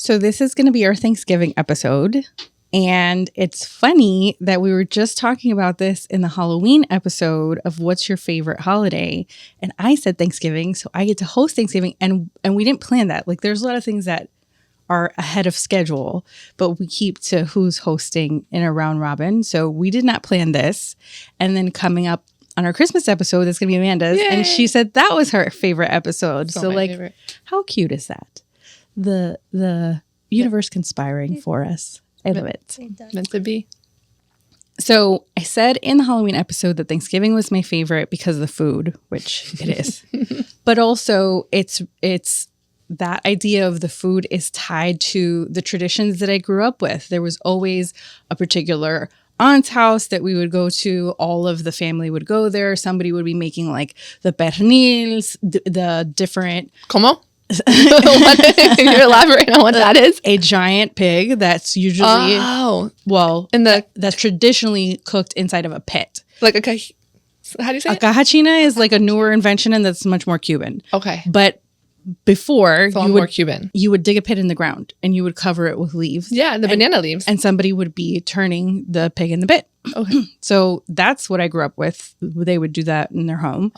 So this is going to be our Thanksgiving episode. And it's funny that we were just talking about this in the Halloween episode of what's your favorite holiday. And I said Thanksgiving, so I get to host Thanksgiving. And we didn't plan that. Like there's a lot of things that are ahead of schedule, but we keep to who's hosting in a round robin. So we did not plan this. And then coming up on our Christmas episode, that's going to be Amanda's. Yay! And she said that was her favorite episode. So like, favorite. How cute is that? The universe conspiring for us. I love it. Meant to be. So I said in the Halloween episode that Thanksgiving was my favorite because of the food, which it is. But also it's that idea of the food is tied to the traditions that I grew up with. There was always a particular aunt's house that we would go to. All of the family would go there. Somebody would be making like the pernils, the different... ¿Cómo? Can you elaborate on what that is? A giant pig that's usually that's traditionally cooked inside of a pit. Like how do you say it? Cajachina is like a newer invention and that's much more Cuban. Okay. But before more Cuban. You would dig a pit in the ground and you would cover it with leaves. Yeah, the banana leaves. And somebody would be turning the pig in the pit. Okay. So that's what I grew up with. They would do that in their home.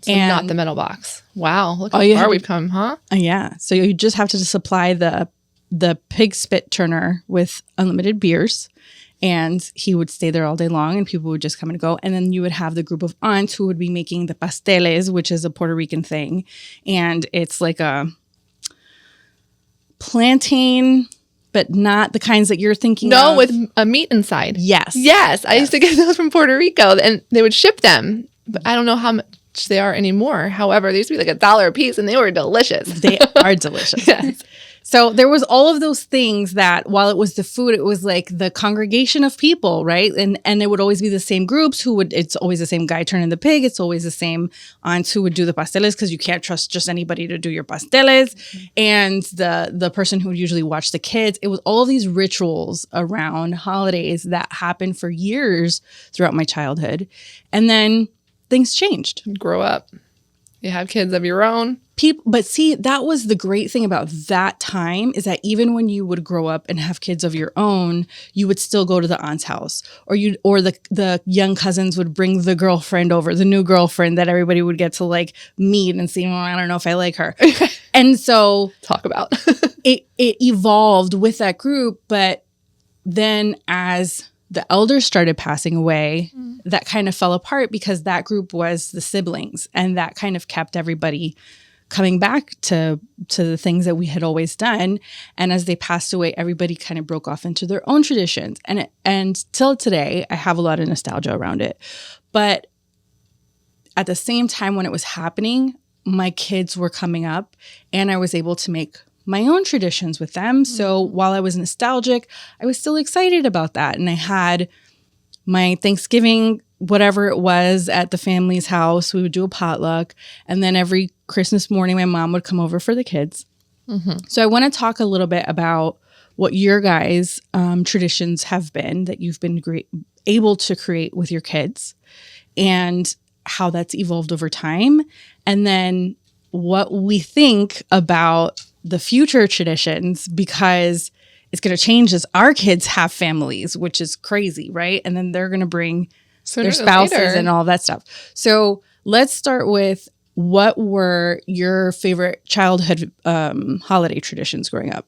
So not the metal box. Wow. Look how far we've come, huh? Yeah. So you just have to supply the pig spit turner with unlimited beers. And he would stay there all day long and people would just come and go. And then you would have the group of aunts who would be making the pasteles, which is a Puerto Rican thing. And it's like a plantain, but not the kinds that you're thinking of. No, with a meat inside. Yes. Yes. I used to get those from Puerto Rico and they would ship them. But I don't know how much they are anymore. However, they used to be like $1 a piece and they were delicious. They are delicious. Yes. So there was all of those things that while it was the food, it was like the congregation of people, right? And it would always be the same groups it's always the same guy turning the pig. It's always the same aunts who would do the pasteles because you can't trust just anybody to do your pasteles. Mm-hmm. And the person who would usually watch the kids. It was all of these rituals around holidays that happened for years throughout my childhood. And then things changed. Grow up. You have kids of your own. But see, that was the great thing about that time is that even when you would grow up and have kids of your own, you would still go to the aunt's house or the young cousins would bring the girlfriend over, the new girlfriend that everybody would get to like meet and see, well, I don't know if I like her. And so talk about it evolved with that group. But then as the elders started passing away, that kind of fell apart because that group was the siblings and that kind of kept everybody coming back to the things that we had always done. And as they passed away, everybody kind of broke off into their own traditions. And till today, I have a lot of nostalgia around it. But at the same time when it was happening, my kids were coming up and I was able to make my own traditions with them. So while I was nostalgic, I was still excited about that. And I had my Thanksgiving, whatever it was, at the family's house. We would do a potluck. And then every Christmas morning, my mom would come over for the kids. Mm-hmm. So I want to talk a little bit about what your guys' traditions have been that you've been able to create with your kids and how that's evolved over time. And then what we think about the future traditions, because it's going to change as our kids have families, which is crazy, right? And then they're going to bring their spouses and all that stuff. So let's start with, what were your favorite childhood holiday traditions growing up?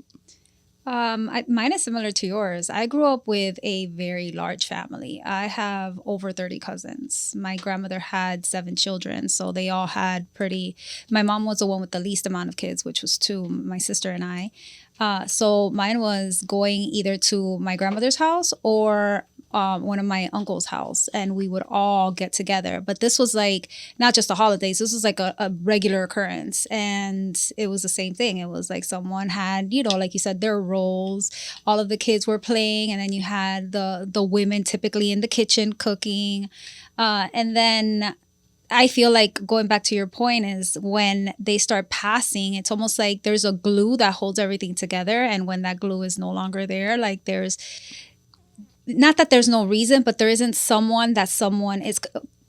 Mine is similar to yours. I grew up with a very large family. I have over 30 cousins. My grandmother had 7 children, so they all had my mom was the one with the least amount of kids, which was 2, my sister and I. So mine was going either to my grandmother's house or one of my uncle's house, and we would all get together. But this was like not just the holidays, this was like a regular occurrence. And it was the same thing. It was like someone had, like you said, their roles, all of the kids were playing, and then you had the women typically in the kitchen cooking. And then I feel like, going back to your point, is when they start passing, it's almost like there's a glue that holds everything together. And when that glue is no longer there, like there's not that there's no reason, but there isn't someone is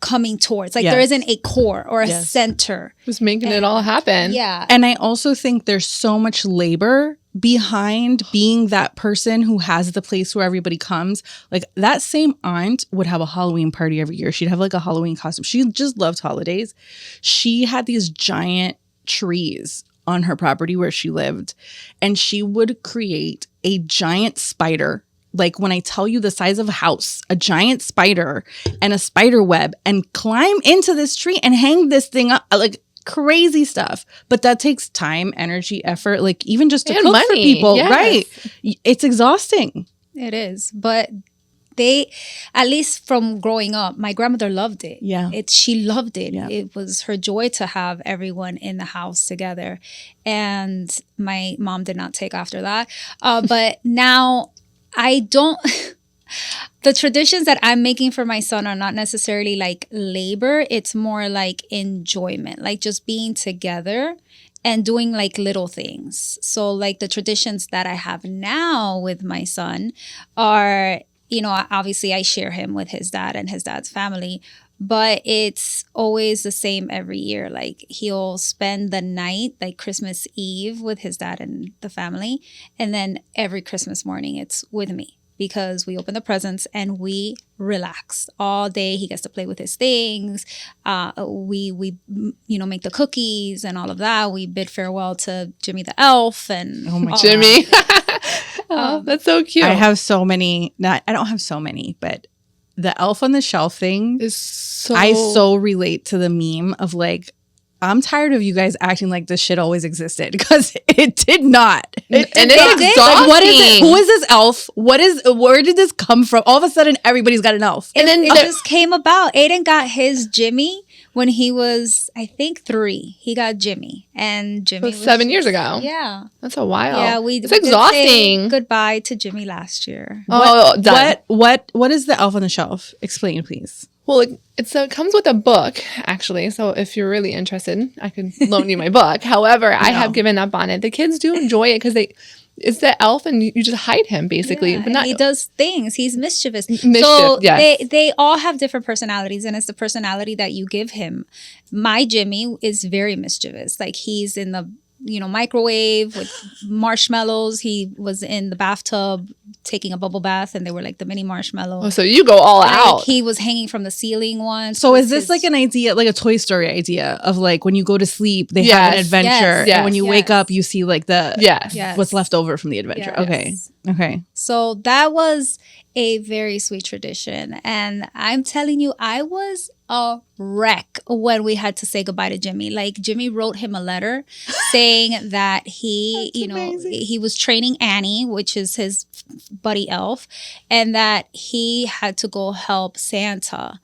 coming towards. Like there isn't a core or a center. Who's making it all happen. Yeah. And I also think there's so much labor behind being that person who has the place where everybody comes, like that same aunt would have a Halloween party every year. She'd have like a Halloween costume. She just loved holidays. She had these giant trees on her property where she lived, and she would create a giant spider. Like when I tell you the size of a house, a giant spider and a spider web, and climb into this tree and hang this thing up, like crazy stuff. But that takes time, energy, effort, like even just to cook for people, yes. right? It's exhausting. It is, but they, at least from growing up, my grandmother loved it. Yeah. She loved it. Yeah. It was her joy to have everyone in the house together. And my mom did not take after that. But now I don't, the traditions that I'm making for my son are not necessarily like labor. It's more like enjoyment, like just being together and doing like little things. So like the traditions that I have now with my son are, you know, obviously I share him with his dad and his dad's family, but it's always the same every year. Like he'll spend the night, like Christmas Eve, with his dad and the family. And then every Christmas morning it's with me, because we open the presents and we relax all day. He gets to play with his things. We you know, make the cookies and all of that. We bid farewell to Jimmy the elf and Jimmy. Oh, that's so cute. I have so many, I don't have so many, but the elf on the shelf thing, is so I so relate to the meme of like, I'm tired of you guys acting like this shit always existed, because it did not. and it's Like, exhausting. what is it? Who is this elf? Where did this come from? All of a sudden, everybody's got an elf. And then it just came about. Aiden got his Jimmy when he was, I think, 3. He got Jimmy, and Jimmy was 7 years ago. Yeah, That's a while. yeah. It's we did say exhausting. goodbye to Jimmy last year. Oh, done. What is the elf on the shelf? Explain, please. Well, it comes with a book, actually. So if you're really interested, I could loan you my book. However, I have given up on it. The kids do enjoy it because it's the elf and you just hide him, basically. Yeah, but and not, he does things. He's mischievous. Mischief, so yes. they all have different personalities, and it's the personality that you give him. My Jimmy is very mischievous. Like he's in the microwave with marshmallows. He was in the bathtub taking a bubble bath, and they were like the mini marshmallows. Oh, so you go all out. He was hanging from the ceiling once. So is this like an idea, like a Toy Story idea of like when you go to sleep, they have an adventure, yes, and when you wake up, you see like the what's left over from the adventure. Yes. Okay. So that was a very sweet tradition. And I'm telling you, I was a wreck when we had to say goodbye to Jimmy. Like Jimmy wrote him a letter saying that he, he was training Annie, which is his buddy elf, and that he had to go help Santa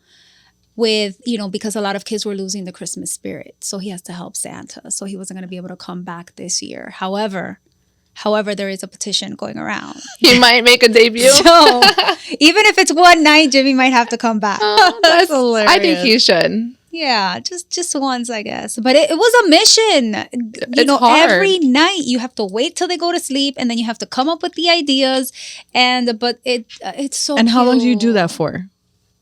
with, because a lot of kids were losing the Christmas spirit. So he has to help Santa. So he wasn't going to be able to come back this year. However, there is a petition going around. He might make a debut. So even if it's one night, Jimmy might have to come back. Oh, that's hilarious. I think he should. Yeah, just once, I guess. But it was a mission. It's hard. Every night you have to wait till they go to sleep, and then you have to come up with the ideas. But it's so. And how long do you cute. do that for?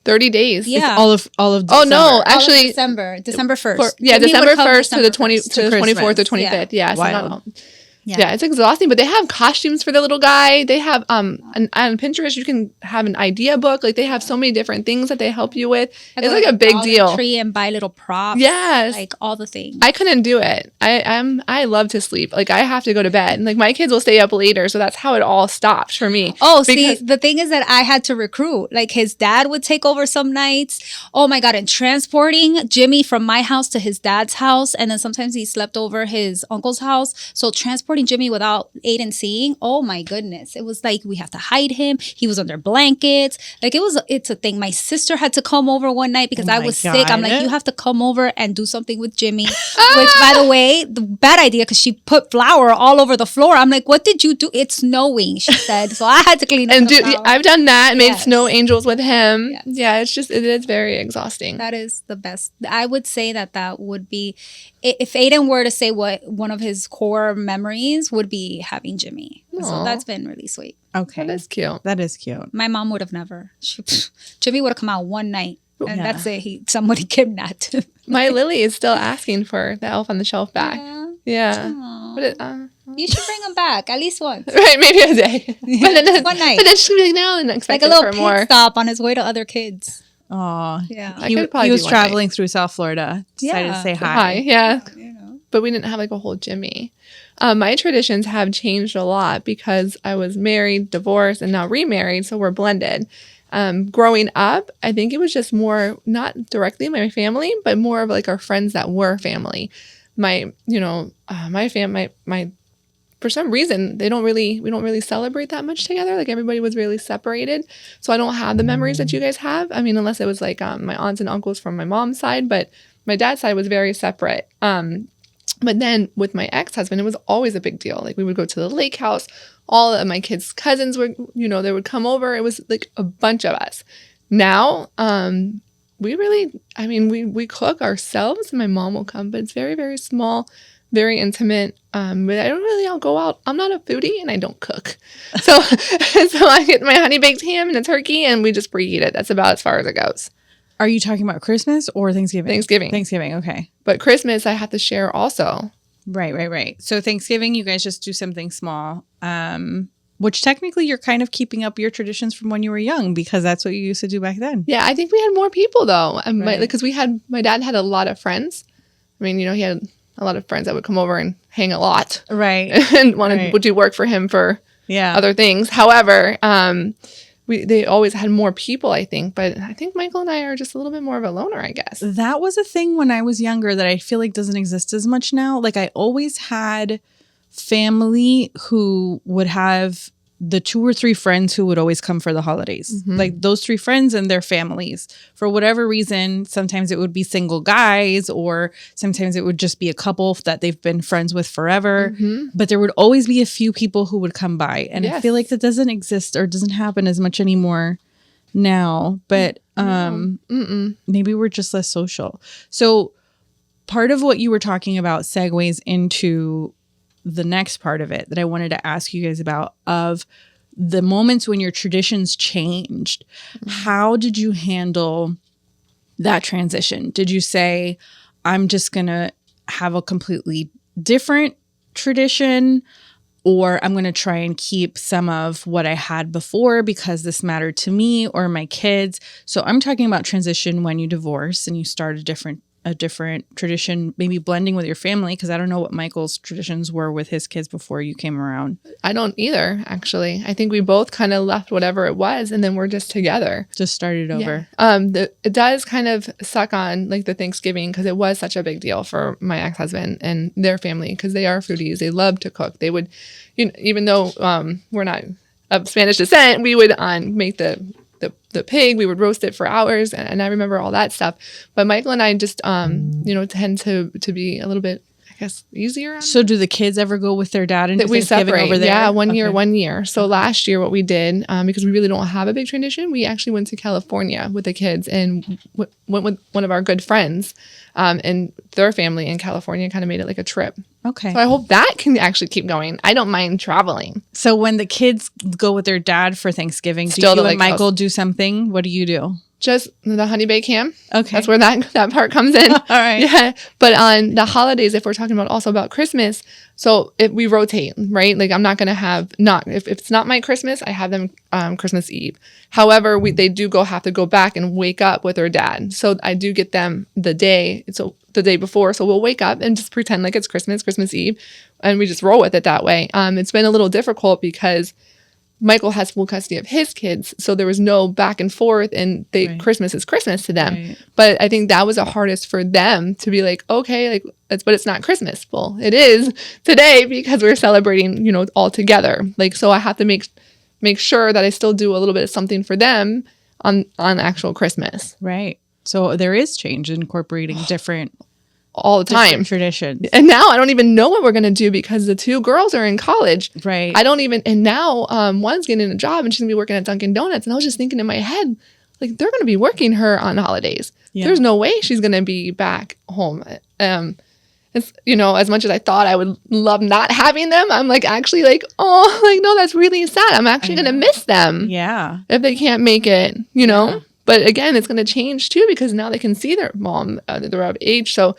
30 days. Yeah. All of December. Oh no, actually December 1st. December 1st to the 24th or 25th. Yeah. Yeah, so not Yeah, it's exhausting, but they have costumes for the little guy. They have on Pinterest you can have an idea book. Like they have so many different things that they help you with. It's like a big deal. Tree and buy little props. Yes, like all the things. I couldn't do it. I love to sleep. Like I have to go to bed. And like my kids will stay up later, so that's how it all stopped for me. Oh, see, the thing is that I had to recruit. Like his dad would take over some nights. Oh my God, and transporting Jimmy from my house to his dad's house, and then sometimes he slept over his uncle's house. So transporting Jimmy without Aiden seeing, oh my goodness, it was like we have to hide him. He was under blankets. Like it's a thing. My sister had to come over one night because I was sick. I'm like, you have to come over and do something with Jimmy. Which, by the way, the bad idea because she put flour all over the floor. I'm like, what did you do? It's snowing, she said. So I had to clean up the flour. I've done that. Made snow angels with him. Yes. Yeah, it is very exhausting. That is the best. I would say that would be, if Aiden were to say what one of his core memories would be having Jimmy. Aww. So that's been really sweet. Okay. That is cute. My mom would have never. Jimmy would have come out one night. And that's it. Somebody kidnapped him. My Lily is still asking for the elf on the shelf back. Yeah. But You should bring them back at least once. Right, maybe a day. But then, One night. But then she's going to be like, no, and Like expect a it little for pit more. stop on his way to other kids. Oh, Yeah. I could probably he was do one traveling through South Florida. Decided to Yeah. say Hi, hi. yeah. You know. But we didn't have like a whole Jimmy. My traditions have changed a lot because I was married, divorced, and now remarried, so we're blended. Growing up, I think it was just more, not directly my family, but more of like our friends that were family. My for some reason, we don't really celebrate that much together. Like everybody was really separated. So I don't have the memories that you guys have. I mean, unless it was like my aunts and uncles from my mom's side, but my dad's side was very separate. But then with my ex-husband, it was always a big deal. Like we would go to the lake house. All of my kids' cousins were, they would come over. It was like a bunch of us. Now, we cook ourselves. My mom will come, but it's very, very small, very intimate. But I don't really all go out. I'm not a foodie and I don't cook. So I get my honey baked ham and a turkey and we just preheat it. That's about as far as it goes. Are you talking about Christmas or Thanksgiving? Thanksgiving, okay. But Christmas, I have to share also. Right. So Thanksgiving, you guys just do something small, which technically you're kind of keeping up your traditions from when you were young because that's what you used to do back then. Yeah, I think we had more people though. Right. Because my dad had a lot of friends. I mean, he had a lot of friends that would come over and hang a lot. Right. And would do work for him for other things. However, they always had more people, I think. But I think Michael and I are just a little bit more of a loner, I guess. That was a thing when I was younger that I feel like doesn't exist as much now. Like I always had family who would have the 2 or 3 friends who would always come for the holidays. Mm-hmm. Like those 3 friends and their families. For whatever reason, sometimes it would be single guys or sometimes it would just be a couple that they've been friends with forever. Mm-hmm. But there would always be a few people who would come by. And I feel like that doesn't exist or doesn't happen as much anymore now. But maybe we're just less social. So part of what you were talking about segues into the next part of it that I wanted to ask you guys about, of the moments when your traditions changed. How did you handle that transition? Did you say, I'm just going to have a completely different tradition, or I'm going to try and keep some of what I had before because this mattered to me or my kids? So I'm talking about transition when you divorce and you start a different tradition, maybe blending with your family, because I don't know what Michael's traditions were with his kids before you came around. I don't either, actually. I think we both kind of left whatever it was and then we're just together. Just started over. Yeah. It does kind of suck on like the Thanksgiving because it was such a big deal for my ex-husband and their family because they are foodies. They love to cook. They would, even though we're not of Spanish descent, we would make the pig, we would roast it for hours, and I remember all that stuff. But Michael and I just, tend to be a little bit, I guess, easier. So do the kids ever go with their dad and we Thanksgiving separate over there? Yeah, 1 year, 1 year. So last year what we did, because we really don't have a big tradition, we actually went to California with the kids and went with one of our good friends and their family in California, kind of made it like a trip. Okay. So I hope that can actually keep going. I don't mind traveling. So when the kids go with their dad for Thanksgiving, Still do you the and lake Michael house. do something? What do you do? Just the honey baked ham. Okay. That's where that part comes in. All right. Yeah. But on the holidays, if we're talking about Christmas, so if we rotate, right? Like I'm not going to have if it's not my Christmas, I have them Christmas Eve. However, they do have to go back and wake up with their dad. So I do get them the day before. So we'll wake up and just pretend like it's Christmas Eve, and we just roll with it that way. It's been a little difficult because Michael has full custody of his kids, so there was no back and forth, and Right. Christmas is Christmas to them. Right. But I think that was the hardest for them to be like, okay, like but it's not Christmas. Well, it is today because we're celebrating, all together. Like, so I have to make sure that I still do a little bit of something for them on actual Christmas. Right. So there is change in incorporating different All the time. traditions. And now I don't even know what we're going to do because the 2 girls are in college. Right. And now one's getting a job and she's going to be working at Dunkin' Donuts. And I was just thinking in my head, like, they're going to be working her on holidays. Yeah. There's no way she's going to be back home. It's, as much as I thought I would love not having them, I'm like, actually like, oh, like, no, that's really sad. I'm actually going to miss them. Yeah. If they can't make it, know. But again, it's going to change too because now they can see their mom. They're of age. So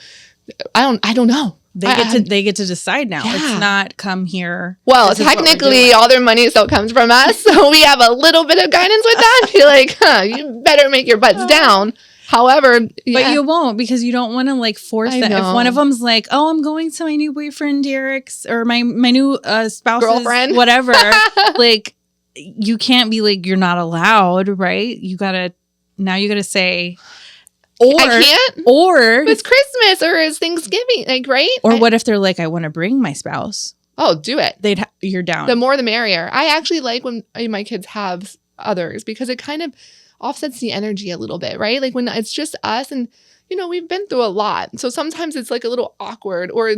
I don't know. They get to decide now. Yeah. It's not come here. Well, this is what we're technically, doing. all their money still comes from us, so we have a little bit of guidance with that. Be like, you better make your butts down. However, But you won't, because you don't want to like force I that. If know. one of them's like, "Oh, I'm going to my new boyfriend Derek's or my new spouse's Girlfriend. whatever," like you can't be like, you're not allowed, right? You gotta say, or I can't. or It's Christmas or it's Thanksgiving, like, right? or what if they're like, I want to bring my spouse? Oh, do it. You're down. The more the merrier. I actually like when my kids have others because it kind of offsets the energy a little bit, right? Like when it's just us and, we've been through a lot. So sometimes it's like a little awkward or,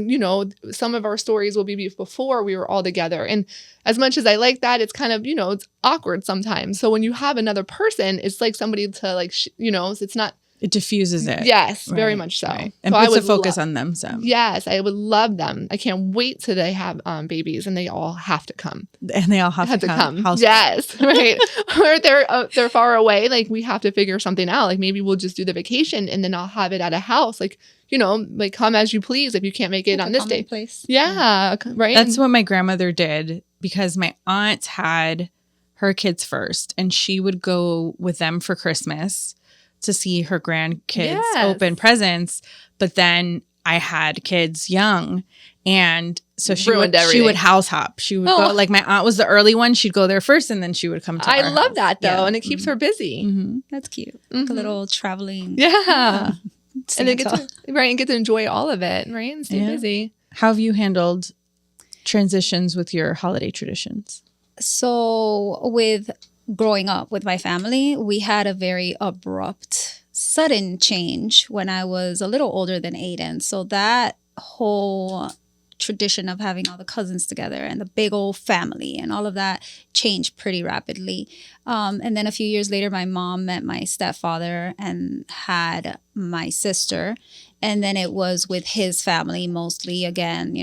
some of our stories will be before we were all together. And as much as I like that, it's kind of, it's awkward sometimes. So when you have another person, it's like somebody to like, it's not. It diffuses it. Yes, very Right, much so. right. And So puts I would the focus on them some. Yes, I would love them. I can't wait till they have babies and they all have to come. And they all have to come. House Yes, right. Or they're far away. Like we have to figure something out. Like maybe we'll just do the vacation and then I'll have it at a house. Like like come as you please if you can't make it on this day. Place. Yeah, right. That's what my grandmother did, because my aunt had her kids first and she would go with them for Christmas to see her grandkids open presents. But then I had kids young. And so she would house hop. She would go, like my aunt was the early one. She'd go there first and then she would come to I our love house. that though. Yeah. And it keeps her busy. Mm-hmm. That's cute. Like a little traveling. Yeah. And they Santa. get to enjoy all of it, right? And stay busy. How have you handled transitions with your holiday traditions? So with growing up with my family, we had a very abrupt, sudden change when I was a little older than Aiden. So that whole tradition of having all the cousins together and the big old family and all of that changed pretty rapidly. And then a few years later, my mom met my stepfather and had my sister. And then it was with his family mostly, again,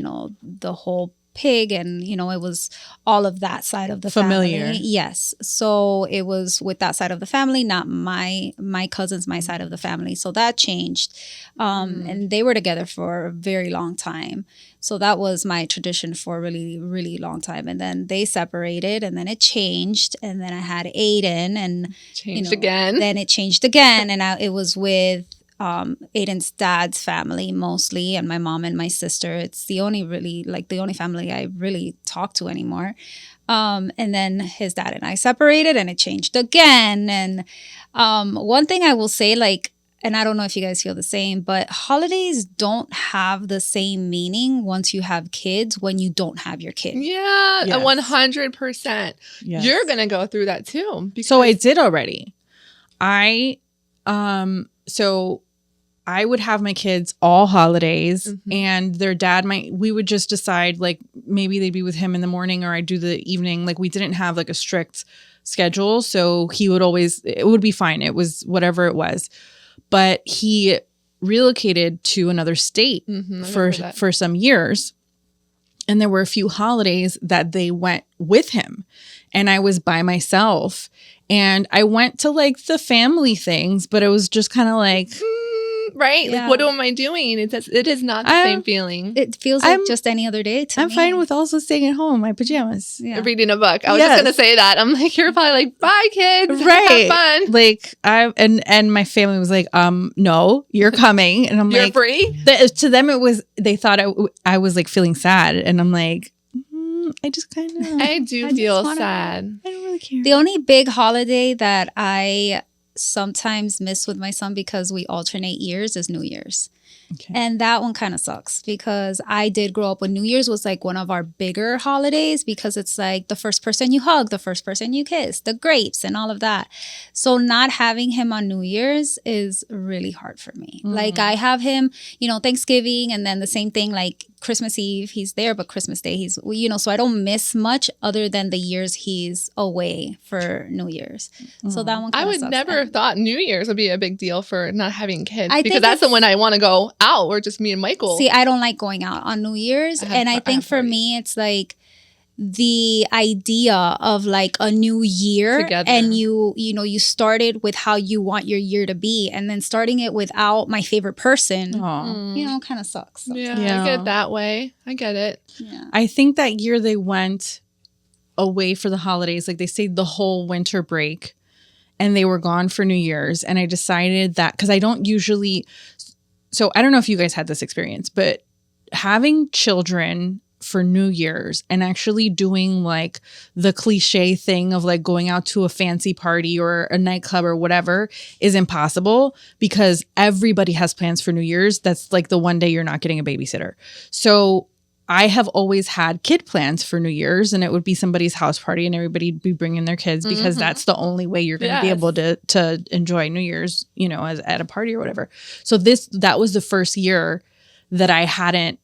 the whole pig and it was all of that side of the familiar family. Yes, so it was with that side of the family, not my cousins, my side of the family. So that changed, and they were together for a very long time. So that was my tradition for a really, really long time. And then they separated, and then it changed, and then I had Aiden, and Changed again. Then it changed again, and it was with Aiden's dad's family mostly, and my mom and my sister. It's the only family I really talk to anymore. And then his dad and I separated, and it changed again. And one thing I will say, and I don't know if you guys feel the same, but holidays don't have the same meaning once you have kids when you don't have your kid. Yeah, Yes. 100%. Yes. You're gonna go through that too. So I did already. So I would have my kids all holidays, and their dad we would just decide, like, maybe they'd be with him in the morning or I'd do the evening. Like, we didn't have like a strict schedule. So he would it would be fine. It was whatever it was. But he relocated to another state for some years. And there were a few holidays that they went with him, and I was by myself. And I went to like the family things, but it was just kind of like, right? Yeah. Like, what am I doing? It is not the same feeling. It feels like just any other day to me. I'm fine with also staying at home in my pajamas. Yeah. Reading a book. I was Yes. just gonna say that. I'm like, you're probably like, bye kids. Right. Have fun. Like and my family was like, no, you're coming. And I'm You're like, free. To them they thought I was like feeling sad. And I'm like, I just kind of, I do feel wanna- sad. I don't really care. The only big holiday that I sometimes miss with my son, because we alternate years, is New Year's. Okay. And that one kind of sucks, because I did grow up when New Year's was like one of our bigger holidays, because it's like the first person you hug, the first person you kiss, the grapes and all of that. So not having him on New Year's is really hard for me. Like, I have him, Thanksgiving, and then the same thing, like Christmas Eve, he's there, but Christmas Day, he's, so I don't miss much other than the years he's away for New Year's. So that one I kinda would sucks. never have thought New Year's would be a big deal for not having kids, I because think that's the it's- when I want to go out, or just me and Michael. See, I don't like going out on New Year's. I And I have think for parties. me, it's like the idea of like a new year Together. and you know you started with how you want your year to be, and then starting it without my favorite person, Aw. you know, kind of sucks. Yeah, Yeah. I get that way. I get it. Yeah. I think that year they went away for the holidays. Like they stayed the whole winter break and they were gone for New Year's. And I decided that because I don't usually, so I don't know if you guys had this experience, but having children for New Year's and actually doing like the cliche thing of like going out to a fancy party or a nightclub or whatever is impossible because everybody has plans for New Year's. That's like the one day you're not getting a babysitter. So I have always had kid plans for New Year's, and it would be somebody's house party and everybody'd be bringing their kids because that's the only way you're going to be able to enjoy New Year's, you know, as at a party or whatever. So that was the first year that I hadn't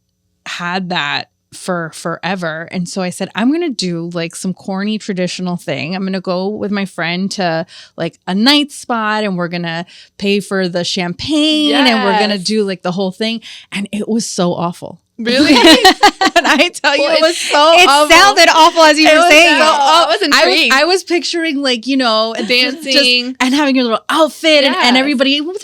had that for forever. And so I said, I'm going to do like some corny traditional thing. I'm going to go with my friend to like a night spot and we're going to pay for the champagne and we're going to do like the whole thing. And it was so awful. Really? And I tell you, it was so It awful. sounded awful as you were saying. I was intrigued. I was picturing like, you know, Dancing. and having your little outfit and Yes. everybody 3,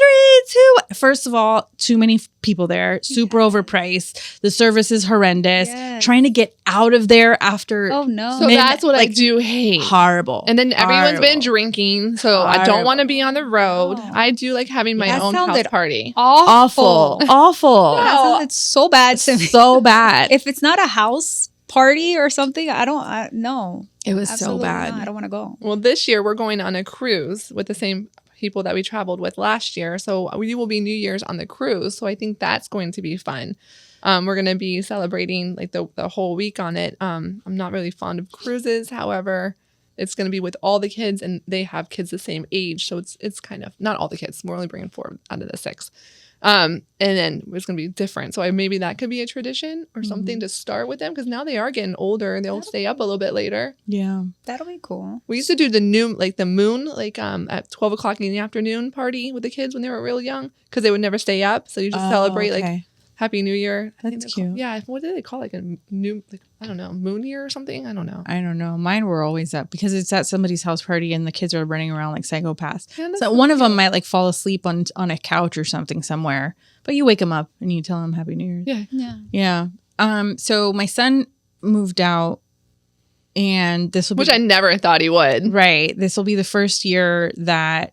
2. First of all, too many people there, super overpriced. The service is horrendous. Yes. Trying to get out of there after Oh no. So that's what I like, do hate. horrible. And then everyone's been Horrible. drinking, so I don't want to be on the road. Oh. I do like having my That own house sounded party. Awful. Awful. That sounded so bad to me. So bad. If it's not a house party or something, no. It was so Absolutely bad. not. I don't want to go. Well, this year we're going on a cruise with the same people that we traveled with last year. So we will be New Year's on the cruise. So I think that's going to be fun. We're going to be celebrating like the whole week on it. I'm not really fond of cruises. However, it's going to be with all the kids and they have kids the same age. So it's kind of not all the kids. We're only bringing 4 out of the 6. And then it's going to be different. So maybe that could be a tradition or something to start with them because now they are getting older and they'll stay up a little bit later. Yeah. That'll be cool. We used to do the moon, at 12 o'clock in the afternoon party with the kids when they were real young because they would never stay up. So you just celebrate like Happy New Year. I think That's they're cute. yeah. What do they call it? Like a new, like, I don't know, moon year or something? I don't know. I don't know. Mine were always up because it's at somebody's house party and the kids are running around like psychopaths. Yeah, that's So so one of them might like fall asleep on a couch or something somewhere, but you wake them up and you tell them Happy New Year. Yeah. Yeah. Yeah. So my son moved out, and this will be Which I never thought he would. right. This will be the first year that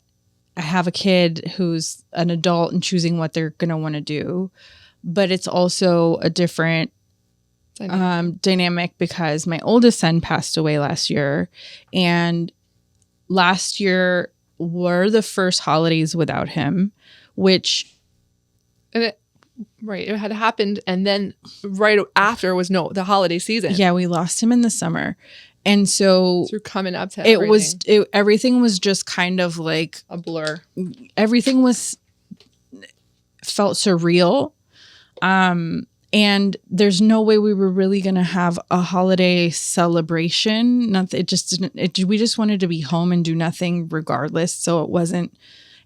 I have a kid who's an adult and choosing what they're gonna want to do, but it's also a different dynamic because my oldest son passed away last year, and last year were the first holidays without him, which And it had happened. And then right after was the holiday season. yeah, we lost him in the summer, and so So you're coming up to everything was just kind of like a blur. everything felt surreal. And there's no way we were really going to have a holiday celebration. It just didn't, we just wanted to be home and do nothing regardless. So it wasn't.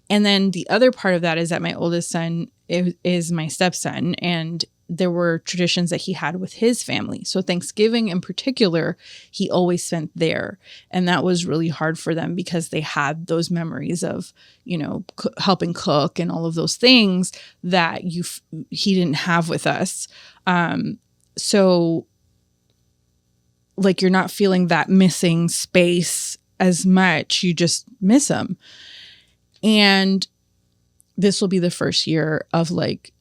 And then the other part of that is that my oldest son is my stepson, and there were traditions that he had with his family. So Thanksgiving in particular, he always spent there. And that was really hard for them because they had those memories of, you know, helping cook and all of those things that he didn't have with us. So like you're not feeling that missing space as much. You just miss him. And this will be the first year of like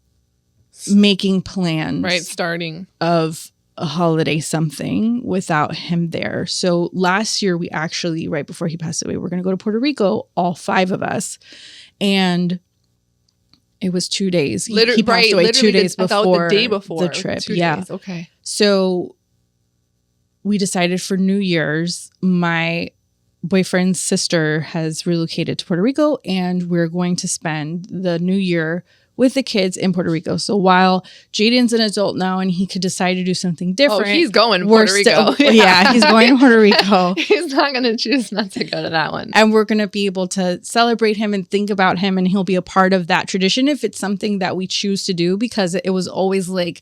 making plans, Right. Starting. of a holiday something without him there. So last year we actually, right before he passed away, we're going to go to Puerto Rico, all 5 of us. And it was 2 days. He passed away 2 days before the day before the trip. 2 Yeah. days. Okay. So we decided for New Year's, my boyfriend's sister has relocated to Puerto Rico, and we're going to spend the New Year with the kids in Puerto Rico. So while Jaden's an adult now and he could decide to do something different. Oh, he's going to Puerto Rico. Yeah, he's going to Puerto Rico. He's not going to choose not to go to that one. And we're going to be able to celebrate him and think about him, and he'll be a part of that tradition if it's something that we choose to do, because it was always like,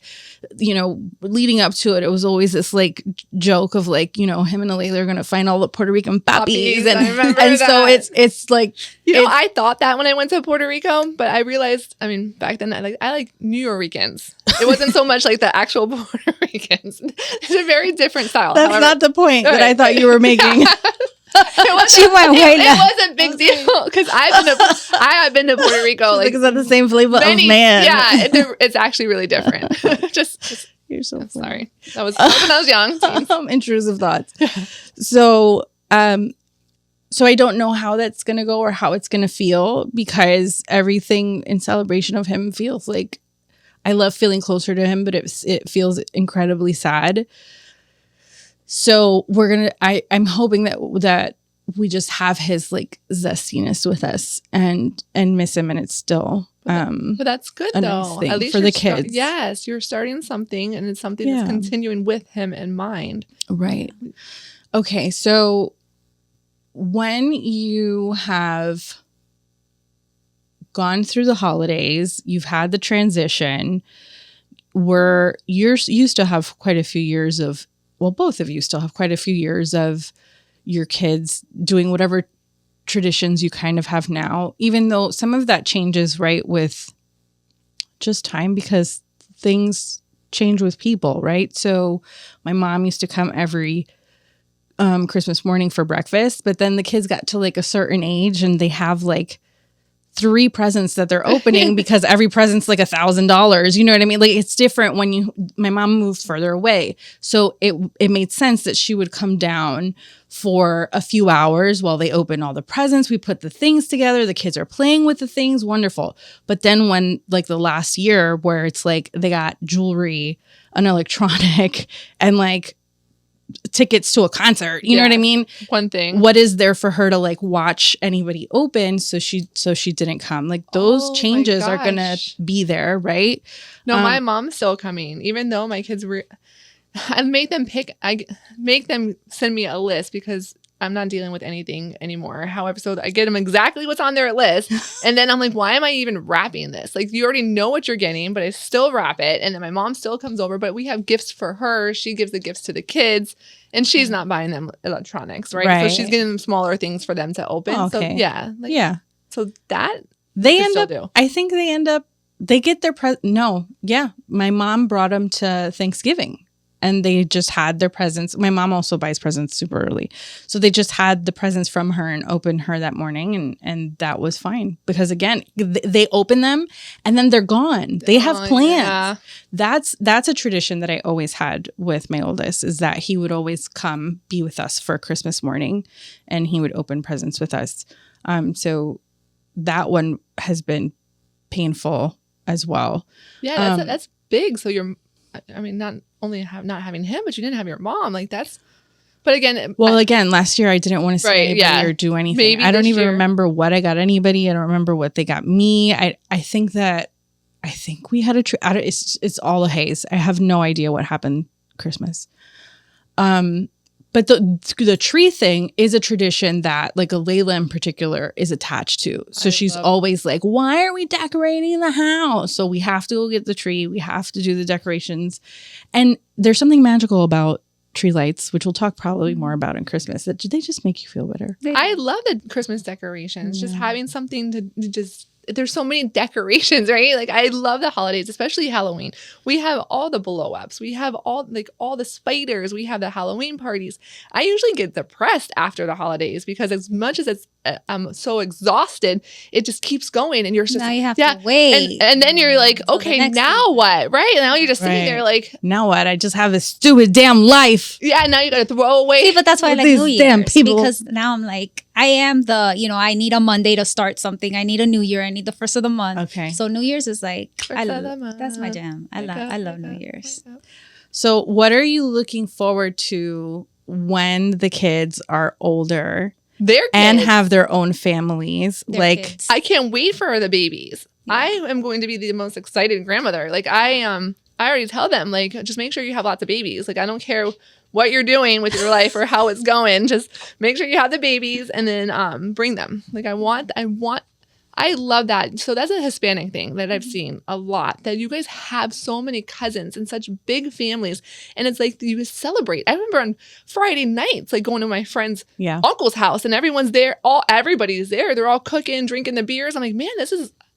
you know, leading up to it, it was always this like joke of like, you know, him and Alayla are going to find all the Puerto Rican puppies. And, so it's like, you know, I thought that when I went to Puerto Rico, but I realized, I mean, back then I like New Yorkers. It wasn't so much like the actual Puerto Ricans. It's a very different style. That's not the point that I thought you were making. It was a big deal because I have been to Puerto Rico. Like, because of the same flavor of man. Yeah, it's actually really different. just You're so sorry. That was when I was young. Intrusive thoughts. So I don't know how that's going to go or how it's going to feel, because everything in celebration of him feels like, I love feeling closer to him, but it feels incredibly sad. So I'm hoping that we just have his like zestiness with us and miss him, and it's still but that's good though. Nice thing at least for the kids. Yes, you're starting something, and it's something that's continuing with him in mind. Right. Okay, so when you have gone through the holidays, you've had the transition, you still have quite a few years of, well, both of you still have quite a few years of your kids doing whatever traditions you kind of have now, even though some of that changes, right, with just time, because things change with people, right? So my mom used to come every Christmas morning for breakfast, but then the kids got to like a certain age and they have like 3 presents that they're opening because every present's like $1,000. You know what I mean? Like, it's different when my mom moved further away. So it made sense that she would come down for a few hours while they open all the presents. We put the things together. The kids are playing with the things. Wonderful. But then when like the last year where it's like they got jewelry, an electronic, and like tickets to a concert, you know what I mean? One thing. What is there for her to like watch anybody open? So she didn't come. Like, those changes are gonna be there, right? No, my mom's still coming, even though my kids were. I make them send me a list because I'm not dealing with anything anymore. However, so I get them exactly what's on their list. And then I'm like, why am I even wrapping this? Like, you already know what you're getting, but I still wrap it. And then my mom still comes over, but we have gifts for her. She gives the gifts to the kids, and she's not buying them electronics, right? So she's getting them smaller things for them to open. Oh, okay. So yeah. Like, yeah. So that they end up, I think they get their my mom brought them to Thanksgiving. And they just had their presents. My mom also buys presents super early. So they just had the presents from her and opened her that morning. And that was fine. Because again, they open them and then they're gone. They have plans. Yeah. That's a tradition that I always had with my oldest, is that he would always come be with us for Christmas morning and he would open presents with us. So that one has been painful as well. Yeah, that's big. So not only not having him, but you didn't have your mom. Like, that's, but again. Again, last year I didn't want to say anybody or do anything. Maybe I don't even remember what I got anybody. I don't remember what they got me. I think we had it's all a haze. I have no idea what happened Christmas. But the tree thing is a tradition that, like, Alayla in particular is attached to. So she's always like, why are we decorating the house? So we have to go get the tree. We have to do the decorations. And there's something magical about tree lights, which we'll talk probably more about in Christmas, that they just make you feel better. I love the Christmas decorations. Just having something to just... There's so many decorations, right? Like, I love the holidays, especially Halloween. We have all the blow-ups. We have all the spiders. We have the Halloween parties. I usually get depressed after the holidays because as much as I'm so exhausted, it just keeps going. And you're just... Now you have to wait. And then you're like, okay, now what? Right? Now you're just sitting there like... Now what? I just have this stupid damn life. Yeah, now you got to throw away... See, but that's why I like New Year's. Damn people. Because now I'm like... I am I need a Monday to start something. I need a New Year. I need the first of the month. Okay. So New Year's is like, that's my jam. I love New Year's. So what are you looking forward to when the kids are older and have their own families? Kids. I can't wait for the babies. Yeah. I am going to be the most excited grandmother. Like, I already tell them, like, just make sure you have lots of babies. Like, I don't care what you're doing with your life or how it's going. Just make sure you have the babies and then bring them. Like I love that. So that's a Hispanic thing that I've seen a lot, that you guys have so many cousins and such big families. And it's like you celebrate. I remember on Friday nights, like going to my friend's uncle's house and everyone's there. Everybody's there. They're all cooking, drinking the beers. I'm like, man,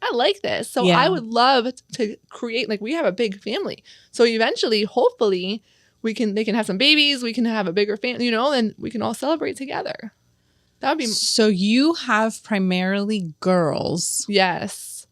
I like this. So I would love to create, like, we have a big family. So eventually, hopefully, they can have some babies. We can have a bigger family, and we can all celebrate together. That would be. So you have primarily girls. Yes.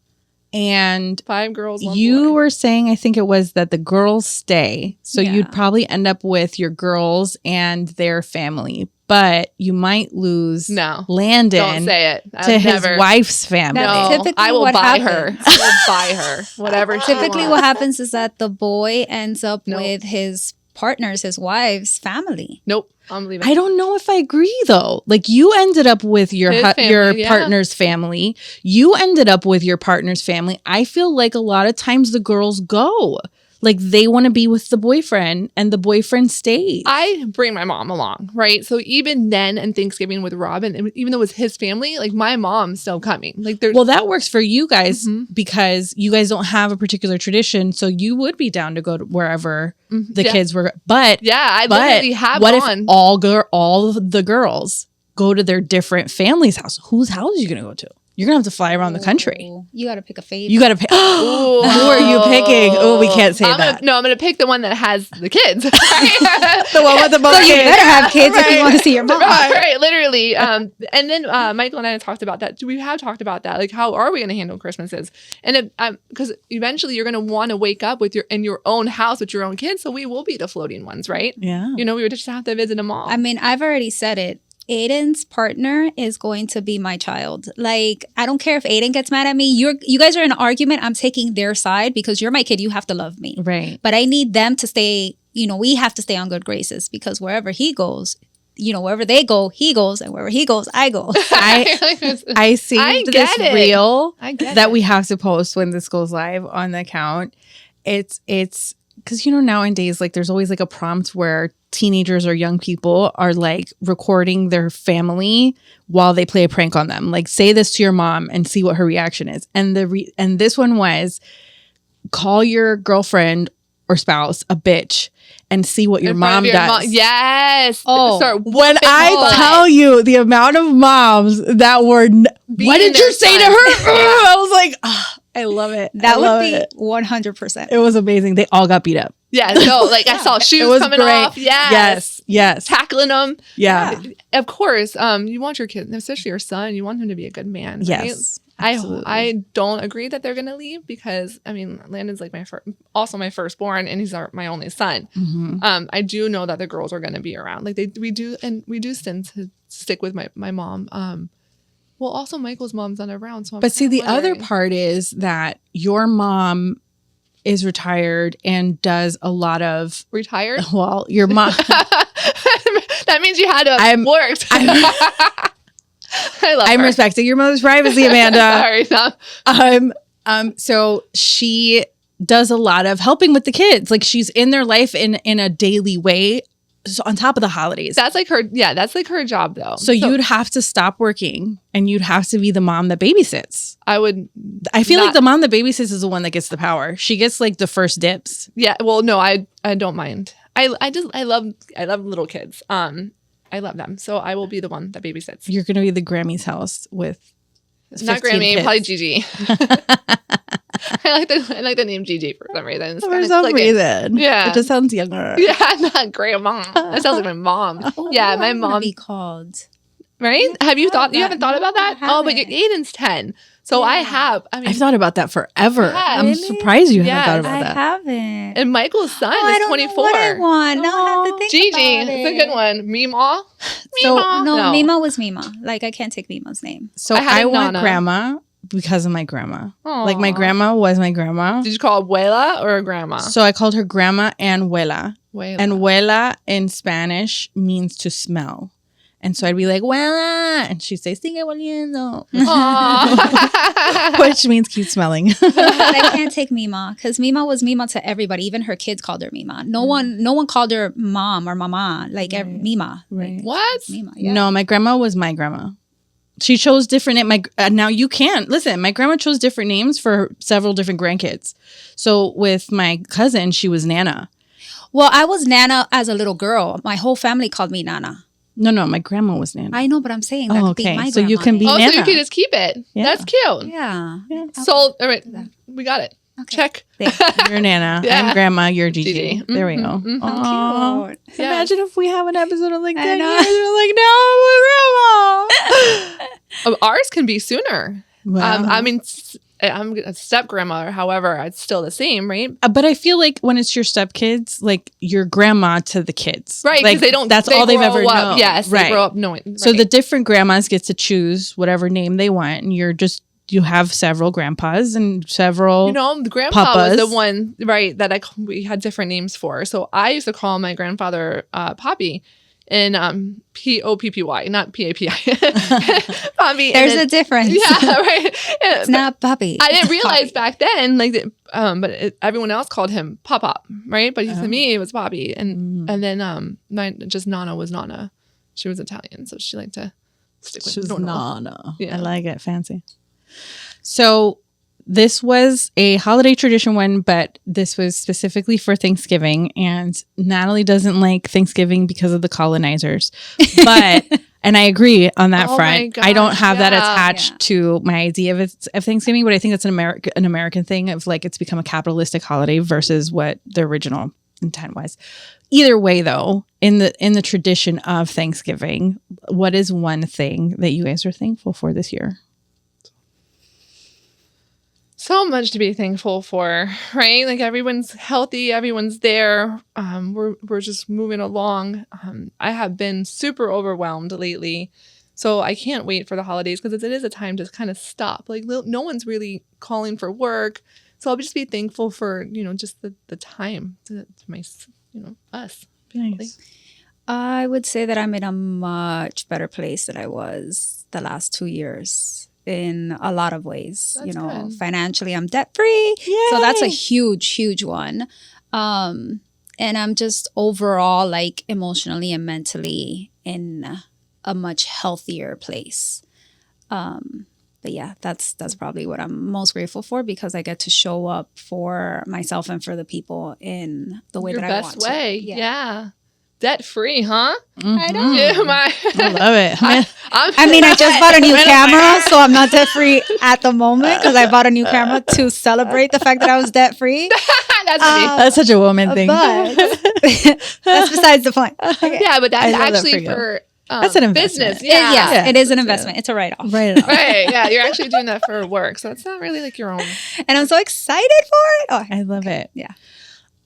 And 5 girls, 1 you boy. were saying, I think it was that the girls stay. So you'd probably end up with your girls and their family. But you might lose Landon. Don't say it. To his wife's family. No, I will buy her. I will buy her. Whatever she Typically, wants. what happens is that the boy ends up with his partner's, his wife's family. Nope. I'm leaving. I don't know if I agree though. Like, you ended up with your partner's family. You ended up with your partner's family. I feel like a lot of times the girls go. Like, they want to be with the boyfriend and the boyfriend stays. I bring my mom along, right? So even then and Thanksgiving with Robin, and even though it was his family, like, my mom's still coming. Like, well, that works for you guys because you guys don't have a particular tradition. So you would be down to go to wherever the kids were. But I literally have what gone. If all of the girls go to their different family's house? Whose house are you going to go to? You're going to have to fly around the country. You got to pick a favorite. You got to pick. Who are you picking? Oh, we can't say that. I'm going to pick the one that has the kids. The one with the most kids. You better have kids if you want to see your mom. Right, literally. And then Michael and I talked about that. We have talked about that. Like, how are we going to handle Christmases? And because eventually you're going to want to wake up in your own house with your own kids. So we will be the floating ones, right? Yeah. We would just have to visit them all. I mean, I've already said it. Aiden's partner is going to be my child. Like, I don't care if Aiden gets mad at me. You guys are in an argument. I'm taking their side because you're my kid. You have to love me. Right. But I need them to stay, we have to stay on good graces because wherever he goes, wherever they go, he goes. And wherever he goes, I go. I saved this reel that we have to post when this goes live on the account. It's because, nowadays, like, there's always like a prompt where teenagers or young people are like recording their family while they play a prank on them. Like, say this to your mom and see what her reaction is. And and this one was, call your girlfriend or spouse a bitch and see what your mom does. Yes. Oh, when I tell you the amount of moms that were, what did you say to her? I was like, I love it. That would be 100%. It was amazing. They all got beat up. Yeah, so like I saw shoes coming off. Yes. Tackling them. Yeah. Of course, you want your kid, especially your son, you want him to be a good man. Right? Yes. Absolutely. I don't agree that they're going to leave because, I mean, Landon's like my firstborn, and he's my only son. Mm-hmm. I do know that the girls are going to be around. Like we do tend to stick with my mom. Well, also Michael's mom's not around. So but see, the other part is that your mom is retired and does a lot of retired. Well, your mom. That means you had to have worked. I love her. Respecting your mother's privacy, Amanda. Sorry, no. So she does a lot of helping with the kids. Like, she's in their life in a daily way. So on top of the holidays. That's like her. Yeah, that's like her job though. So you'd have to stop working and you'd have to be the mom that babysits. I feel like the mom that babysits is the one that gets the power. She gets like the first dibs. Yeah. Well, no, I don't mind. I love little kids. I love them. So I will be the one that babysits. You're going to be the Grammy's house with not Grammy, kids. probably Gigi. I like the name Gigi for some reason. For some reason. Yeah. It just sounds younger. Yeah, not grandma. That sounds like my mom. Yeah, my mom. Be called. Right? Have you thought? You haven't thought about that? Oh, but Aiden's 10. So I have. I mean, I've thought about that forever. Yeah, I'm really? surprised you haven't thought about that. I haven't. And Michael's son I is don't 24. know what I want. Now I have to think Gigi, about it. it's a good one. Mima. So- No, Mima was Mima. Like, I can't take Mima's name. So I want grandma because of my grandma. Aww. Like, my grandma was my grandma. Did you call abuela or grandma? So I called her grandma and abuela. Abuela. And abuela in Spanish means to smell. And so I'd be like, "Well," and she'd say, "Sigue oliendo," Aw. which means keep smelling. But I can't take Mima because Mima was Mima to everybody. Even her kids called her Mima. No one called her mom or mama like Mima. Right. Like, What? Mima. Yeah. No, my grandma was my grandma. She chose different name. Now you can't listen. My grandma chose different names for several different grandkids. So with my cousin, she was Nana. Well, I was Nana as a little girl. My whole family called me Nana. No, my grandma was Nana. I know, but I'm saying that could be okay. my So you grandma can be name. Oh, so you Nana. can just keep it. Yeah. That's cute. Yeah. Sold. All right. We got it. Okay. Check. You're Nana. Yeah. I'm grandma. You're Gigi. Gigi. There we go. Mhm. Aw. Cute. Yeah. Imagine if we have an episode of like I 10 know. years. We're like, no, grandma. Ours can be sooner. Wow. I mean, I'm a step grandmother. However, it's still the same, right? But I feel like when it's your stepkids, like your grandma to the kids. Right. Like Because they don't. That's they all they've grow ever up. known. Yes. Right. They grow up knowing. So right. the different grandmas get to choose whatever name they want. And you have several grandpas and several. You know, the grandpa was Papas. the one, right, that we had different names for. So I used to call my grandfather Poppy, and Poppy, not Papi. Poppy. There's a difference. yeah, right. It's not puppy. I didn't It's realize Poppy. back then, like, everyone else called him Pop, right? But to me, it was Poppy, and then just Nana was Nana. She was Italian, so she liked to stick with. She's Nona. Nana. Yeah. I like it. Fancy. So this was a holiday tradition one, but this was specifically for Thanksgiving. And Natalie doesn't like Thanksgiving because of the colonizers. But, and I agree on that Oh my front. I don't gosh, have that yeah. attached to my idea of Thanksgiving, but I think that's an American thing of like it's become a capitalistic holiday versus what the original intent was. Either way, though, in the tradition of Thanksgiving, what is one thing that you guys are thankful for this year? So much to be thankful for, right? Like everyone's healthy, everyone's there. We're just moving along. I have been super overwhelmed lately, so I can't wait for the holidays because it is a time to kind of stop. Like no one's really calling for work, so I'll just be thankful for just the time to my us. Nice. I would say that I'm in a much better place than I was the last 2 years in a lot of ways. That's good. Financially, I'm debt free. So that's a huge one. And I'm just overall like emotionally and mentally in a much healthier place. But yeah, that's probably what I'm most grateful for because I get to show up for myself and for the people in the way Your that best I want way, to. yeah. Debt free, huh? I know. Yeah, I love it. I mean, I just bought a new camera, so I'm not debt free at the moment because I bought a new camera to celebrate the fact that I was debt free. That's funny. That's such a woman thing. But that's besides the point. Okay. Yeah, but I that's love that actually for you. for That's an investment. business. Yeah. Yeah, it is an investment. It's a write-off. Right. It Right. Yeah. You're actually doing that for work. So it's not really like your own. And I'm so excited for it. Oh, I love it. Yeah.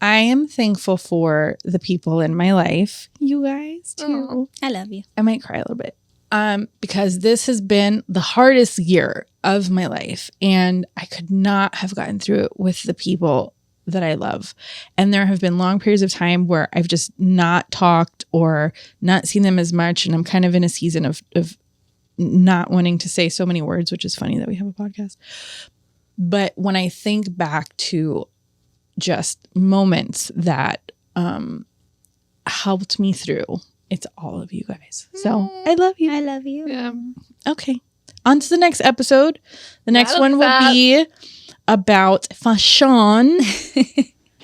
I am thankful for the people in my life. You guys too. I love you. I might cry a little bit. Because this has been the hardest year of my life. And I could not have gotten through it with the people that I love. And there have been long periods of time where I've just not talked or not seen them as much. And I'm kind of in a season of not wanting to say so many words, which is funny that we have a podcast. But when I think back to just moments that helped me through, it's all of you guys. So I love you. I love you. Yeah. Okay. On to the next episode. The next one will be about fashion.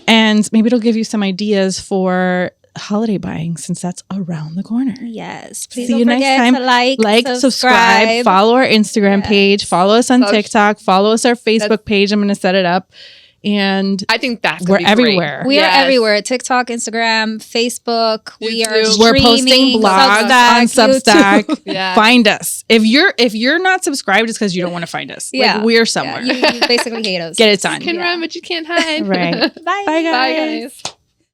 And maybe it'll give you some ideas for holiday buying since that's around the corner. Yes. Please See don't you next forget time. to like, subscribe, follow our Instagram page, follow us on So- TikTok, follow us our Facebook page. I'm going to set it up. And I think that's we're everywhere. We are everywhere. TikTok, Instagram, Facebook. We are YouTube. We're posting streaming, blogs on Substack. YouTube. Yeah. Find us. If you're not subscribed, it's because you don't want to find us. Yeah. Like we're somewhere. You basically hate us. Get it done. You can run, but you can't hide. Right. Bye. Bye, guys. Bye, guys.